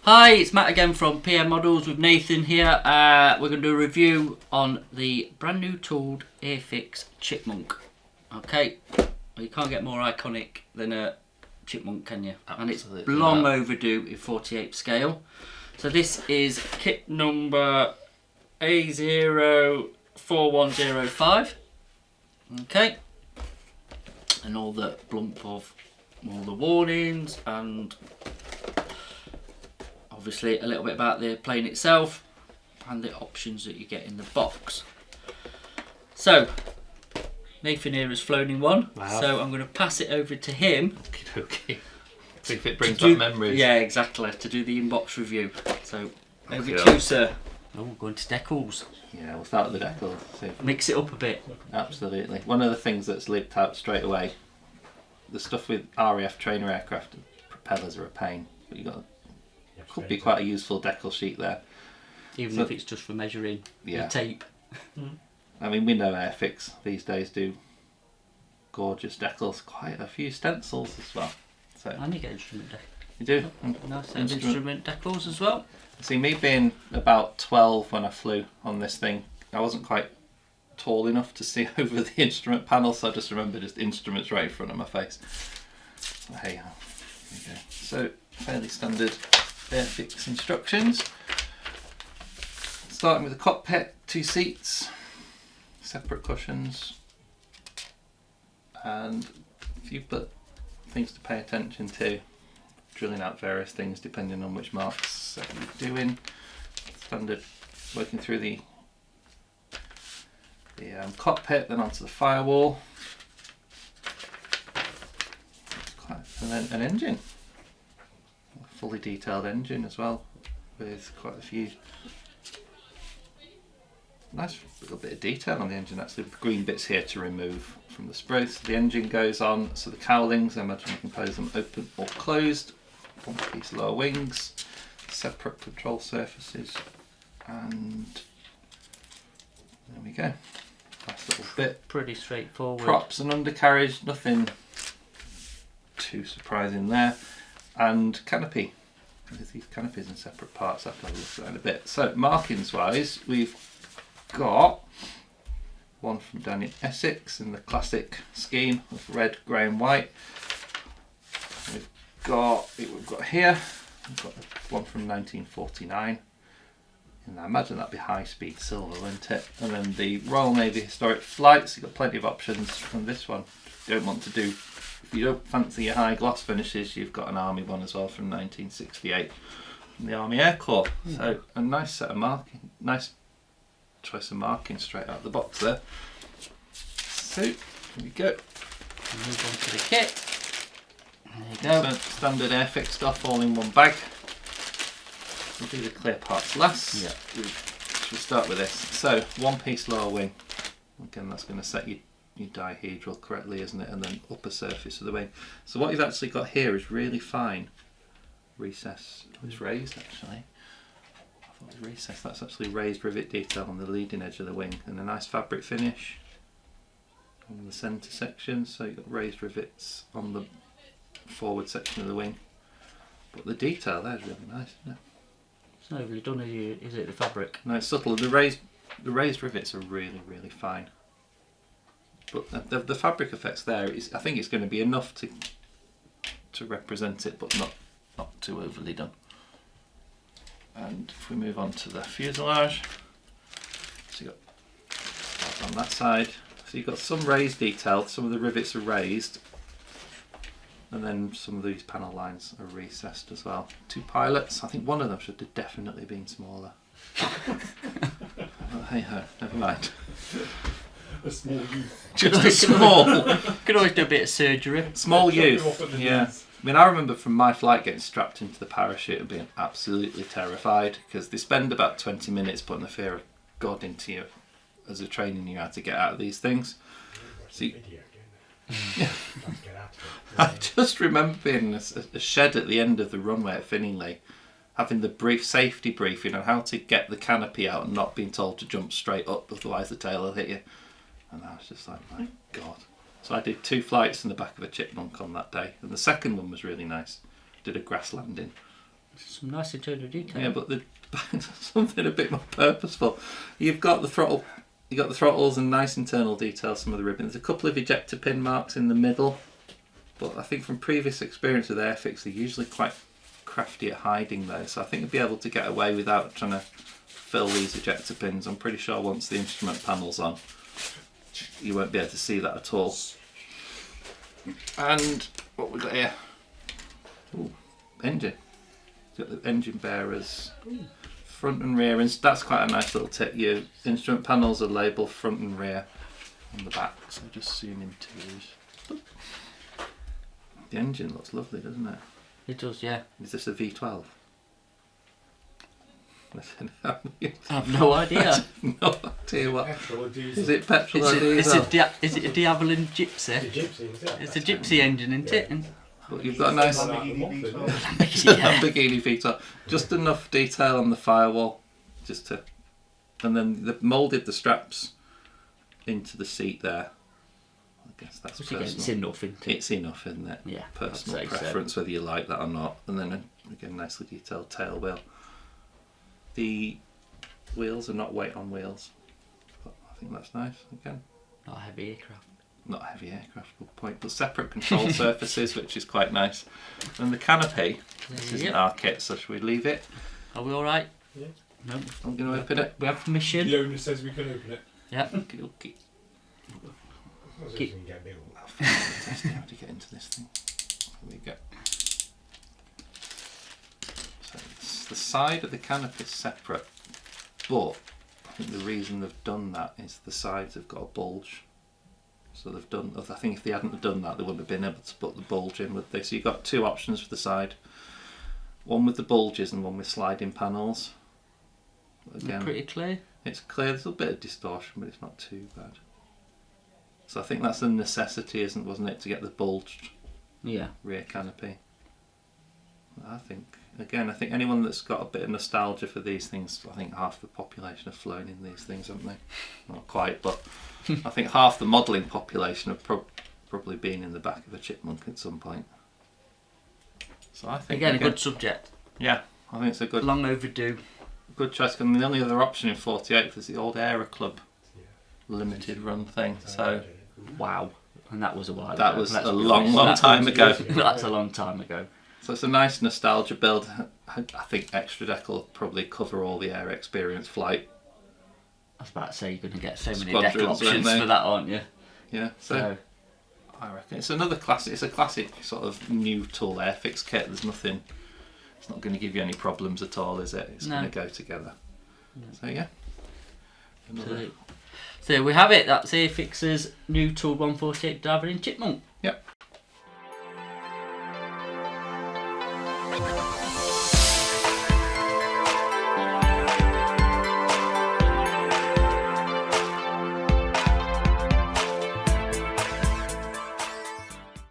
Hi, it's Matt again from PM Models with Nathan here. We're going to do a review on the brand new tooled Airfix Chipmunk. Okay, well, you can't get more iconic than a Chipmunk, can you? Absolutely. And it's long overdue in 48 scale. So this is kit number A04105. Okay, and all the blump of all the warnings and obviously a little bit about the plane itself and the options that you get in the box. So Nathan here has flown in one, so I'm going to pass it over to him. Okay. See if it brings back memories. Yeah, exactly, to do the inbox review. So over to you, sir. Oh, we're going to Decals. Yeah, we'll start with the Decals. Mix it up a bit. Absolutely. One of the things that's leaped out straight away, the stuff with RAF trainer aircraft, propellers are a pain, but you got could be quite a useful decal sheet there. Even if it's just for measuring the tape. I mean, we know Airfix these days do gorgeous decals, quite a few stencils as well. So and you get instrument decals. You do? Nice instrument decals as well. See, me being about 12 when I flew on this thing, I wasn't quite tall enough to see over the instrument panel, so I just remember just instruments right in front of my face. So, hey, there we go. So, fairly standard Airfix instructions. Starting with the cockpit, 2 seats, separate cushions, and a few things to pay attention to. Drilling out various things depending on which marks you're doing. Standard working through the cockpit, then onto the firewall, and then an engine. A fully detailed engine as well, with quite a few nice little bit of detail on the engine. Actually, the green bits here to remove from the spruce. So the engine goes on, so the cowlings, I imagine you can pose them open or closed. One piece lower wings, separate control surfaces, and there we go. Nice little bit. Pretty straightforward. Props and undercarriage, nothing too surprising there. And canopy. There's these canopies in separate parts. I'll have a look at that in a bit. So markings wise, we've got one from Daniel Essex in the classic scheme of red, grey and white. We've got here, we've got one from 1949, and I imagine that'd be high speed silver, wouldn't it? And then the Royal Navy Historic Flights, you've got plenty of options from this one. If you don't want to do, if you don't fancy your high gloss finishes, you've got an Army one as well from 1968 from the Army Air Corps. So a nice set of marking, nice choice of marking straight out of the box there. So here we go. Move on to the kit. There you go. So, standard Airfix stuff all in one bag. We'll do the clear parts last. Yeah. We'll start with this. So, one piece lower wing. Again, that's going to set your dihedral correctly, isn't it? And then upper surface of the wing. So what you've actually got here is really fine recess. Oh, it's raised actually. I thought it was recessed. That's actually raised rivet detail on the leading edge of the wing, and a nice fabric finish on the centre section. So you've got raised rivets on the forward section of the wing, but the detail there is really nice, isn't it? It's not overly done, is it? The fabric? No, it's subtle. The raised rivets are really fine, but the fabric effects there is, I think it's going to be enough to represent it, but not too overly done. And if we move on to the fuselage, so you got on that side, so you've got some raised detail. Some of the rivets are raised. And then some of these panel lines are recessed as well. 2 pilots. I think one of them should have definitely been smaller. Well, hey ho, never mind. A small youth. Just a small. Could always do a bit of surgery. Small youth. Yeah. I mean, I remember from my flight getting strapped into the parachute and being absolutely terrified, because they spend about 20 minutes putting the fear of God into you as a training you had to get out of these things. So I just remember being in a shed at the end of the runway at Finningley, having the brief safety briefing on how to get the canopy out and not being told to jump straight up, otherwise the tail will hit you. And I was just like, my God. So I did 2 flights in the back of a Chipmunk on that day, and the second one was really nice. Did a grass landing Some nice internal detail. Yeah, but something a bit more purposeful. You've got the throttle. You got the throttles and nice internal detail. Some of the ribbon. There's a couple of ejector pin marks in the middle, but I think from previous experience with Airfix, they're usually quite crafty at hiding those. So I think you'll be able to get away without trying to fill these ejector pins. I'm pretty sure once the instrument panel's on, you won't be able to see that at all. And what we got here? Ooh, engine. Got the engine bearers, front and rear, and that's quite a nice little tip. Your instrument panels are labelled front and rear on the back, so just zoom in twos. The engine looks lovely, doesn't it? It does, yeah. Is this a V12? I have no idea. No idea what. Petrol or diesel? Is it petrol or diesel? Is it a Havilland Gypsy? It's a gypsy, yeah. It's a gypsy engine, isn't it? And But you've got a nice yeah. Lamborghini V12. Just enough detail on the firewall, just to, and then they've moulded the straps into the seat there. I guess that's Which again, personal. it's enough, isn't it? It's enough, isn't it? Yeah, Personal I'd say preference, whether you like that or not. And then again, nicely detailed tail wheel. The wheels are not weight on wheels, but I think that's nice. Again, Not a heavy aircraft. not a heavy aircraft, good point, but separate control surfaces, which is quite nice. And the canopy, this isn't Yep. our kit, so should we leave it? Are we all right? Yeah. No. I'm going to open it. We have permission. The owner says we can open it. Yeah. Okay, okay. I was Keep- going to get big. I'll find out testing how to get into this thing. Here we go. So the side of the canopy is separate, but I think the reason they've done that is the sides have got a bulge. So they've done. I think if they hadn't done that, they wouldn't have been able to put the bulge in, would they? So you've got two options for the side. One with the bulges and one with sliding panels. Again, Pretty clear. it's clear. There's a bit of distortion, but it's not too bad. So I think that's a necessity, wasn't it, to get the bulged Yeah. rear canopy. I think anyone that's got a bit of nostalgia for these things, I think half the population have flown in these things, haven't they? Not quite, but I think half the modelling population have probably been in the back of a Chipmunk at some point. So I think Again, a good subject. Yeah, I think it's a good Long overdue. good choice. And the only other option in 48 was the old Aero Club Yeah. limited run thing. So Wow. And that was a while that ago. was Let's a be long, honest. long That- time ago. That's a long time ago. So it's a nice nostalgia build. I think Extra Deck will probably cover all the Air Experience flight. I was about to say you're going to get so many Squadrons, deck options aren't they? for that, aren't you? Yeah, so So, I reckon it's another classic. It's a classic sort of new tool Airfix kit. There's nothing. It's not going to give you any problems at all, is it? It's No. going to go together. So yeah. Another- so there we have it. That's Airfix's new Tool 148 Havilland Chipmunk.